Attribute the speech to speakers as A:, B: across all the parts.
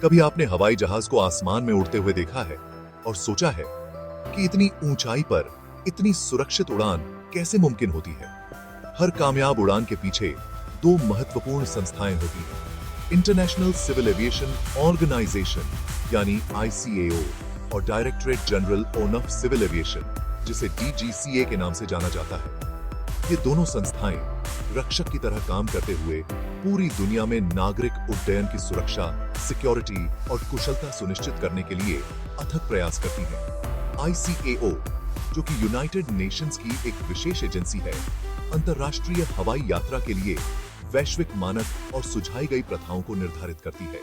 A: कभी आपने हवाई जहाज को आसमान में उड़ते हुए देखा है और सोचा है कि इतनी ऊंचाई पर इतनी सुरक्षित उड़ान कैसे मुमकिन होती है? हर कामयाब उड़ान के पीछे दो महत्वपूर्ण संस्थाएं होती हैं। इंटरनेशनल सिविल एविएशन ऑर्गेनाइजेशन यानी ICAO और directorate general of civil aviation जिसे DGCA के नाम से जाना जाता है। ये दोनों संस्थाएं रक्षक की तरह काम करते हुए पूरी दुनिया में नागरिक उड्डयन की सुरक्षा, सिक्योरिटी और कुशलता सुनिश्चित करने के लिए अथक प्रयास करती हैं। ICAO, जो कि यूनाइटेड नेशंस की एक विशेष एजेंसी है, अंतर्राष्ट्रीय हवाई यात्रा के लिए वैश्विक मानक और सुझाई गई प्रथाओं को निर्धारित करती है।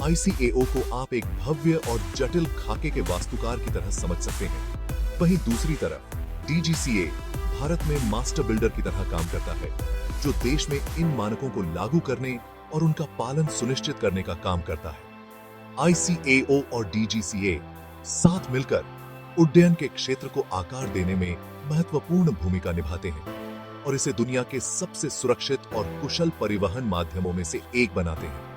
A: ICAO को आप एक भव्य और जटिल खाके के वास्तुकार की तरह समझ सकते हैं। वहीं दूसरी तरफ DGCA भारत में मास्टर बिल्डर की तरह काम करता है, जो देश में इन मानकों को लागू करने और उनका पालन सुनिश्चित करने का काम करता है। ICAO और DGCA साथ मिलकर उड्डयन के क्षेत्र को आकार देने में महत्वपूर्ण भूमिका निभाते हैं और इसे दुनिया के सबसे सुरक्षित और कुशल परिवहन माध्यमों में से एक बनाते हैं।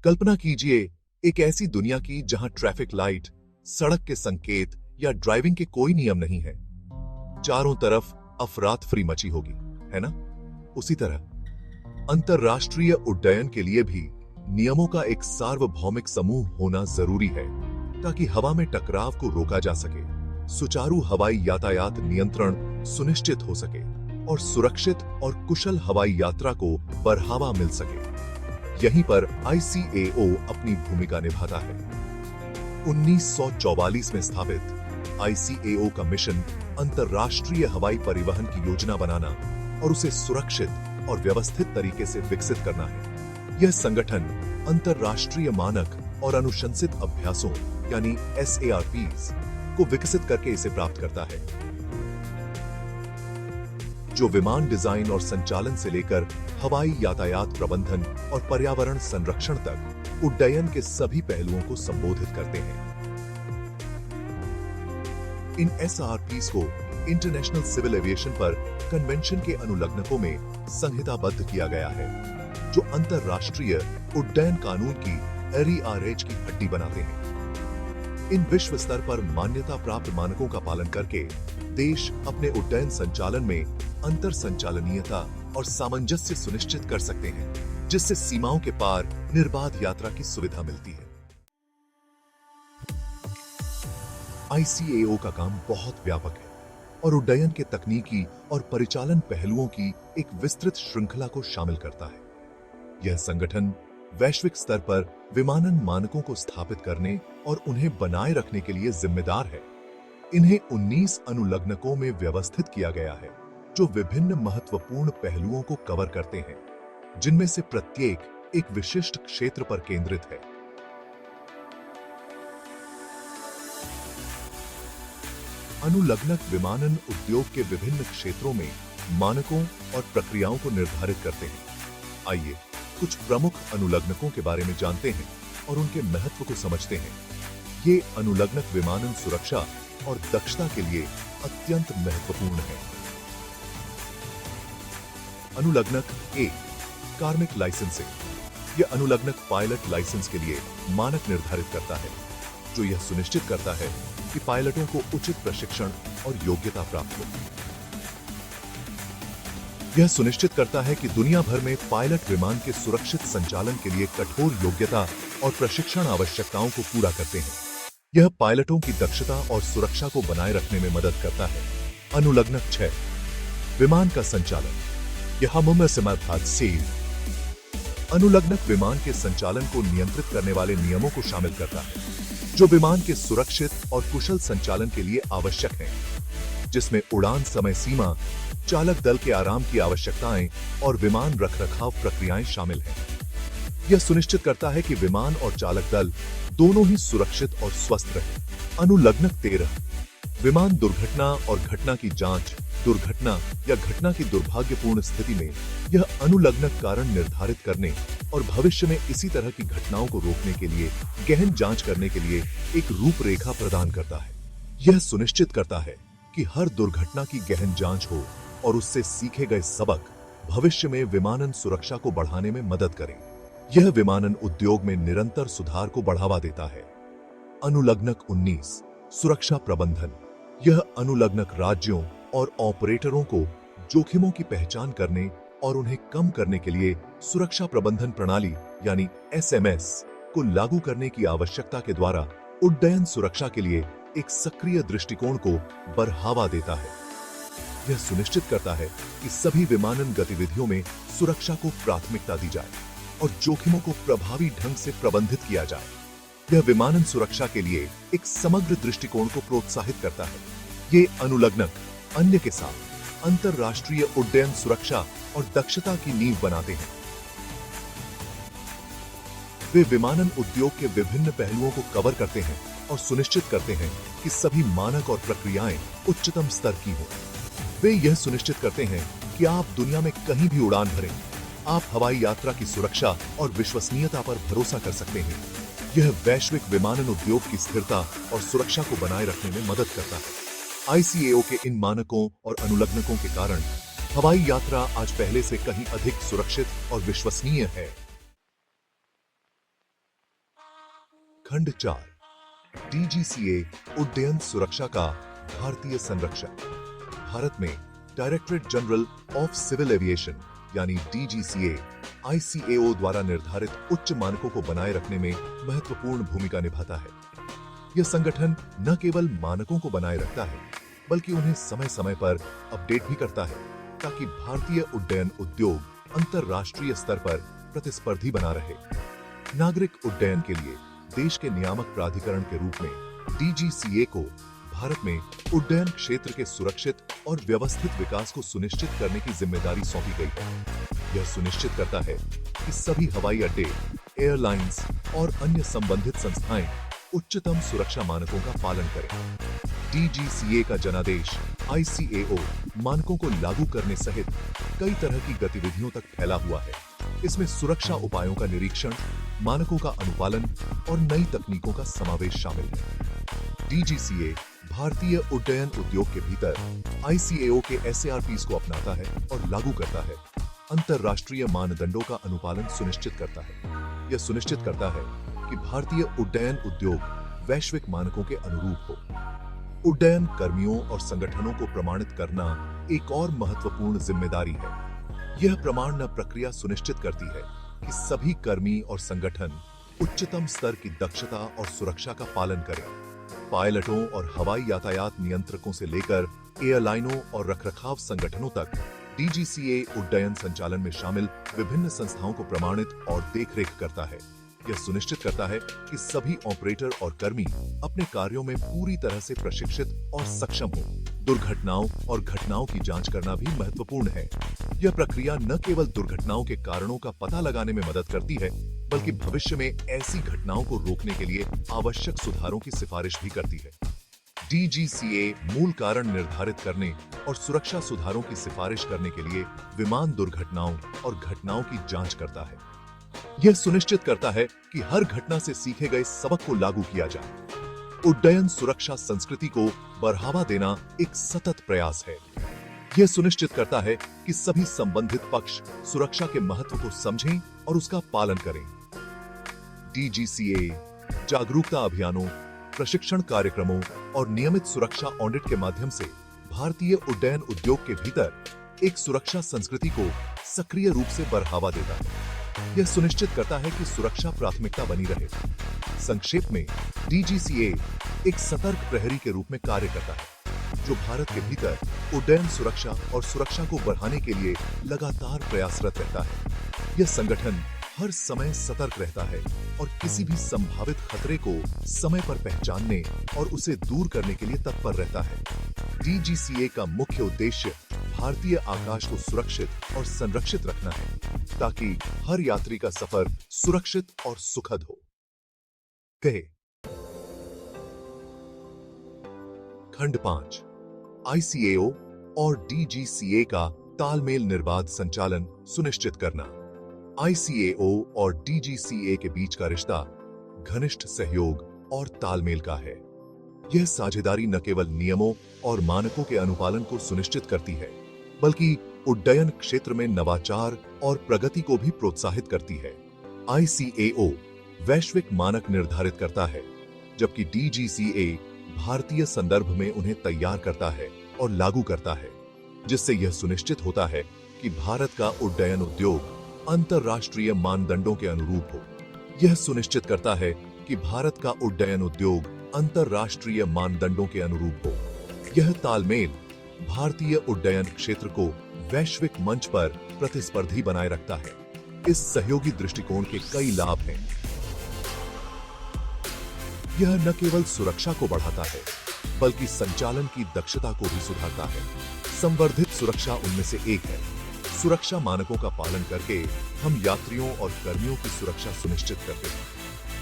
A: कल्पना कीजिए एक ऐसी दुनिया की जहां ट्रैफिक लाइट, सड़क के संकेत या ड्राइविंग के कोई नियम नहीं है। चारों तरफ अफरातफरी मची होगी, है ना? उसी तरह अंतरराष्ट्रीय उड्डयन के लिए भी नियमों का एक सार्वभौमिक समूह होना जरूरी है ताकि हवा में टकराव को रोका जा सके, सुचारू हवाई यातायात नियंत्रण सुनिश्चित हो सके और सुरक्षित और कुशल हवाई यात्रा को बढ़ावा मिल सके। यहीं पर ICAO अपनी भूमिका निभाता है। 1944 में स्थापित ICAO का मिशन अंतरराष्ट्रीय हवाई परिवहन की योजना बनाना और उसे सुरक्षित और व्यवस्थित तरीके से विकसित करना है। यह संगठन अंतरराष्ट्रीय मानक और अनुशंसित अभ्यासों यानी SARPs को विकसित करके इसे प्राप्त करता है, जो विमान डिजाइन और संचालन से लेकर हवाई यातायात प्रबंधन और पर्यावरण संरक्षण तक उड्डयन के सभी पहलुओं को संबोधित करते हैं। इन SRPs को इंटरनेशनल सिविल एविएशन पर कन्वेंशन के अनुलग्नकों में संहिताबद्ध किया गया है, जो अंतरराष्ट्रीय उड्डयन कानून की RERH की हड्डी बनाते हैं। इन विश्व स्तर पर मान्यता प्राप्त मानकों का पालन करके देश अपने उड्डयन संचालन में अंतर संचालनीयता और सामंजस्य सुनिश्चित कर सकते हैं, जिससे सीमाओं के पार निर्बाध यात्रा की सुविधा मिलती है। ICAO का काम बहुत व्यापक है और उड्डयन के तकनीकी और परिचालन पहलुओं की एक विस्तृत श्रृंखला को शामिल करता है। यह संगठन वैश्विक स्तर पर विमानन मानकों को स्थापित करने और उन्हें बनाए रखने के लिए जिम्मेदार है। इन्हें 19 अनुलग्नकों में व्यवस्थित किया गया है, जो विभिन्न महत्वपूर्ण पहलुओं को कवर करते हैं, जिनमें से प्रत्येक एक विशिष्ट क्षेत्र पर केंद्रित है। अनुलग्नक विमानन उद्योग के विभिन्न क्षेत्रों में मानकों और प्रक्रियाओं को निर्धारित करते हैं। आइए कुछ प्रमुख अनुलग्नकों के बारे में जानते हैं और उनके महत्व को समझते हैं। ये अनुलग्नक विमानन सुरक्षा और दक्षता के लिए अत्यंत महत्वपूर्ण है। अनुलग्नक 1, कार्मिक लाइसेंसिंग। यह अनुलग्नक पायलट लाइसेंस के लिए मानक निर्धारित करता है, जो यह सुनिश्चित करता है कि पायलटों को उचित प्रशिक्षण और योग्यता प्राप्त हो। यह सुनिश्चित करता है कि दुनिया भर में पायलट विमान के सुरक्षित संचालन के लिए कठोर योग्यता और प्रशिक्षण आवश्यकताओं को पूरा करते हैं। यह पायलटों की दक्षता और सुरक्षा को बनाए रखने में मदद करता है। अनुलग्नक 6, विमान का संचालन। यह अनुलग्नक विमान के संचालन को नियंत्रित करने वाले नियमों को शामिल करता है, जो विमान के सुरक्षित और कुशल संचालन के लिए आवश्यक हैं, जिसमें उड़ान समय सीमा, चालक दल के आराम की आवश्यकताएं और विमान रखरखाव प्रक्रियाएं शामिल हैं। यह सुनिश्चित करता है कि विमान और चालक दल दोनों ही सुरक्षित और स्वस्थ रहे। अनुलग्नक 13, विमान दुर्घटना और घटना की जांच। दुर्घटना या घटना की दुर्भाग्यपूर्ण स्थिति में यह अनुलग्नक कारण निर्धारित करने और भविष्य में इसी तरह की घटनाओं को रोकने के लिए गहन जांच करने के लिए एक रूपरेखा प्रदान करता है। यह सुनिश्चित करता है कि हर दुर्घटना की गहन जांच हो और उससे सीखे गए सबक भविष्य में विमानन सुरक्षा को बढ़ाने में मदद करें। यह विमानन उद्योग में निरंतर सुधार को बढ़ावा देता है। अनुलग्नक 19 सुरक्षा प्रबंधन। यह अनुलग्नक राज्यों और ऑपरेटरों को जोखिमों की पहचान करने और उन्हें कम करने के लिए सुरक्षा प्रबंधन प्रणाली यानी एसएमएस को लागू करने की आवश्यकता के द्वारा उड्डयन सुरक्षा के लिए एक सक्रिय दृष्टिकोण को बढ़ावा देता है। यह सुनिश्चित करता है कि सभी विमानन गतिविधियों में सुरक्षा को प्राथमिकता दी जाए और जोखिमों को प्रभावी ढंग से प्रबंधित किया जाए। यह विमानन सुरक्षा के लिए एक समग्र दृष्टिकोण को प्रोत्साहित करता है। ये अनुलग्नक अन्य के साथ अंतरराष्ट्रीय उड्डयन सुरक्षा और दक्षता की नींव बनाते हैं। वे विमानन उद्योग के विभिन्न पहलुओं को कवर करते हैं और सुनिश्चित करते हैं कि सभी मानक और प्रक्रियाएं उच्चतम स्तर की हों। वे यह सुनिश्चित करते हैं कि आप दुनिया में कहीं भी उड़ान भरें, आप हवाई यात्रा की सुरक्षा और विश्वसनीयता पर भरोसा कर सकते हैं। यह वैश्विक विमानन उद्योग की स्थिरता और सुरक्षा को बनाए रखने में मदद करता है। ICAO के इन मानकों और अनुलग्नकों के कारण हवाई यात्रा आज पहले से कहीं अधिक सुरक्षित और विश्वसनीय है। खंड 4 DGCA उड्डयन सुरक्षा का भारतीय संरक्षण। भारत में directorate general of civil aviation यानी DGCA ICAO द्वारा निर्धारित उच्च मानकों को बनाए रखने में महत्वपूर्ण भूमिका निभाता है। यह संगठन न केवल मानकों को बनाए रखता है बल्कि उन्हें समय समय पर अपडेट भी करता है ताकि भारतीय उड्डयन उद्योग अंतरराष्ट्रीय स्तर पर प्रतिस्पर्धी बना रहे। नागरिक उड्डयन के लिए देश के नियामक प्राधिकरण के रूप में DGCA को भारत में उड्डयन क्षेत्र के सुरक्षित और व्यवस्थित विकास को सुनिश्चित करने की जिम्मेदारी सौंपी गई है। यह सुनिश्चित करता है कि सभी हवाई अड्डे, एयरलाइंस और अन्य संबंधित संस्थाएं उच्चतम सुरक्षा मानकों का पालन करें। DGCA का जनादेश ICAO मानकों को लागू करने सहित कई तरह की गतिविधियों तक फैला हुआ है। इसमें सुरक्षा उपायों का निरीक्षण, मानकों का अनुपालन और नई तकनीकों का समावेश शामिल है। DGCA भारतीय उड्डयन उद्योग के भीतर ICAO के SARPs को अपनाता है और लागू करता है। अंतरराष्ट्रीय मानदंडों का अनुपालन सुनिश्चित करता है। यह सुनिश्चित करता है कि भारतीय उड्डयन उद्योग वैश्विक मानकों के अनुरूप हो। उड्डयन कर्मियों और संगठनों को प्रमाणित करना एक और महत्वपूर्ण जिम्मेदारी है। यह प्रमाणन प्रक्रिया सुनिश्चित करती है कि सभी कर्मी और संगठन उच्चतम स्तर की दक्षता और सुरक्षा का पालन करें। पायलटों और हवाई यातायात नियंत्रकों से लेकर एयरलाइनों और रखरखाव संगठनों तक DGCA उड्डयन संचालन में शामिल विभिन्न संस्थाओं को प्रमाणित और देखरेख करता है। यह सुनिश्चित करता है कि सभी ऑपरेटर और कर्मी अपने कार्यों में पूरी तरह से प्रशिक्षित और सक्षम हों। दुर्घटनाओं और घटनाओं की जांच करना भी महत्वपूर्ण है। यह प्रक्रिया न केवल दुर्घटनाओं के कारणों का पता लगाने में मदद करती है बल्कि भविष्य में ऐसी घटनाओं को रोकने के लिए आवश्यक सुधारों की सिफारिश भी करती है। DGCA मूल कारण निर्धारित करने और सुरक्षा सुधारों की सिफारिश करने के लिए विमान दुर्घटनाओं और घटनाओं की जांच करता है। यह सुनिश्चित करता है कि हर घटना से सीखे गए सबक को लागू किया जाए। उड्डयन सुरक्षा संस्कृति को बढ़ावा देना एक सतत प्रयास है। यह सुनिश्चित करता है कि सभी संबंधित पक्ष सुरक्षा के महत्व को समझें और उसका पालन करें। DGCA जागरूकता अभियानों, प्रशिक्षण कार्यक्रमों और नियमित सुरक्षा ऑडिट के माध्यम से भारतीय उड्डयन उद्योग के भीतर एक सुरक्षा संस्कृति को सक्रिय रूप से बढ़ावा देता है। यह सुनिश्चित करता है कि सुरक्षा प्राथमिकता बनी रहे। संक्षेप में, DGCA एक सतर्क प्रहरी के रूप में कार्य करता है जो भारत के भीतर उड्डयन सुरक्षा और सुरक्षा को बढ़ाने के लिए लगातार प्रयासरत रहता है। यह संगठन हर समय सतर्क रहता है और किसी भी संभावित खतरे को समय पर पहचानने और उसे दूर करने के लिए तत्पर रहता है। DGCA का मुख्य उद्देश्य भारतीय आकाश को सुरक्षित और संरक्षित रखना है ताकि हर यात्री का सफर सुरक्षित और सुखद हो। कहे खंड 5 ICAO और DGCA का तालमेल निर्बाध संचालन सुनिश्चित करना। ICAO और DGCA के बीच का रिश्ता घनिष्ठ सहयोग और तालमेल का है। यह साझेदारी न केवल नियमों और मानकों के अनुपालन को सुनिश्चित करती है बल्कि उड्डयन क्षेत्र में नवाचार और प्रगति को भी प्रोत्साहित करती है। ICAO वैश्विक मानक निर्धारित करता है, जबकि DGCA भारतीय संदर्भ में उन्हें तैयार करता है और लागू करता है, जिससे यह सुनिश्चित होता है कि भारत का उड्डयन उद्योग अंतर्राष्ट्रीय मानदंडों के अनुरूप हो। यह सुनिश्चित करता है कि भारत का उड्डयन उद्योग अंतर्राष्ट्रीय मानदंडों के अनुरूप हो। यह तालमेल भारतीय उड्डयन क्षेत्र को वैश्विक मंच पर प्रतिस्पर्धी बनाए रखता है। इस सहयोगी दृष्टिकोण के कई लाभ हैं। यह न केवल सुरक्षा को बढ़ाता है, बल्कि संचालन की दक्षता को भी सुधारता है। संवर्धित सुरक्षा उनमें से एक है। सुरक्षा मानकों का पालन करके हम यात्रियों और कर्मियों की सुरक्षा सुनिश्चित करते हैं।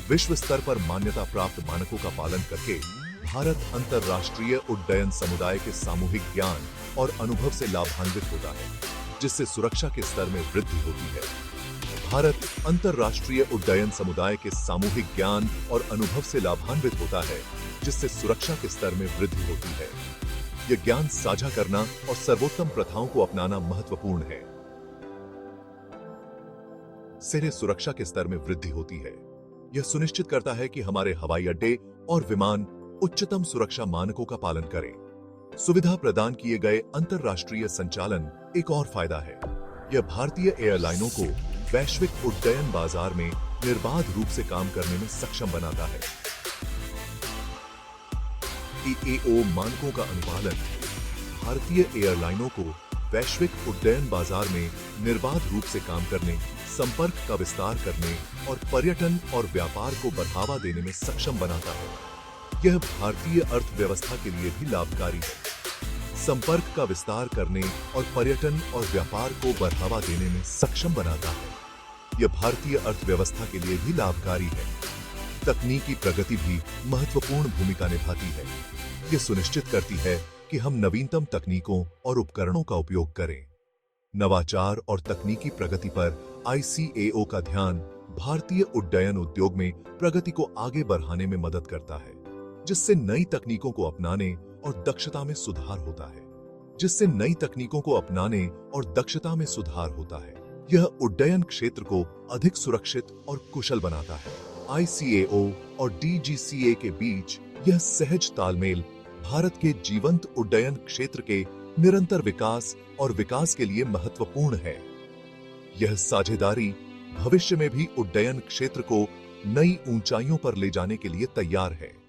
A: विश्व स्तर पर मान्यता प्राप्त मानकों का पालन करके भारत अंतर्राष्ट्रीय उड्डयन समुदाय के सामूहिक ज्ञान और अनुभव से लाभान्वित होता है, जिससे सुरक्षा के स्तर में वृद्धि होती है। भारत अंतर्राष्ट्रीय उड्डयन समुदाय के सामूहिक ज्ञान और अनुभव से लाभान्वित होता है, जिससे सुरक्षा के स्तर में वृद्धि होती है। यह ज्ञान साझा करना और सर्वोत्तम प्रथाओं को अपनाना महत्वपूर्ण है। से सुरक्षा के स्तर में वृद्धि होती है। यह सुनिश्चित करता है कि हमारे हवाई अड्डे और विमान उच्चतम सुरक्षा मानकों का पालन करें। सुविधा प्रदान किए गए अंतर्राष्ट्रीय संचालन एक और फायदा है। यह भारतीय एयरलाइनों को वैश्विक उड्डयन बाजार में निर्बाध रूप से काम करने में सक्षम बनाता है। ICAO मानकों का अनुपालन भारतीय एयरलाइनों को वैश्विक उड्डयन बाजार में निर्बाध रूप से काम करने, संपर्क का विस्तार करने और पर्यटन और व्यापार को बढ़ावा देने में सक्षम बनाता है। यह भारतीय अर्थव्यवस्था के लिए भी लाभकारी है। संपर्क का विस्तार करने और पर्यटन और व्यापार को बढ़ावा देने में सक्षम बनाता है। यह भारतीय अर्थव्यवस्था के लिए भी लाभकारी है। तकनीकी प्रगति भी महत्वपूर्ण भूमिका निभाती है। यह सुनिश्चित करती है कि हम नवीनतम तकनीकों और उपकरणों का उपयोग करें। नवाचार और तकनीकी प्रगति पर ICAO का ध्यान भारतीय उड्डयन उद्योग में प्रगति को आगे बढ़ाने में मदद करता है, जिससे नई तकनीकों को अपनाने और दक्षता में सुधार होता है। यह उड्डयन क्षेत्र को अधिक सुरक्षित और कुशल बनाता है। ICAO और DGCA के बीच यह सहज तालमेल भारत के जीवंत उड्डयन क्षेत्र के निरंतर विकास और विकास के लिए महत्वपूर्ण है। यह साझेदारी भविष्य में भी उड्डयन क्षेत्र को नई ऊंचाइयों पर ले जाने के लिए तैयार है।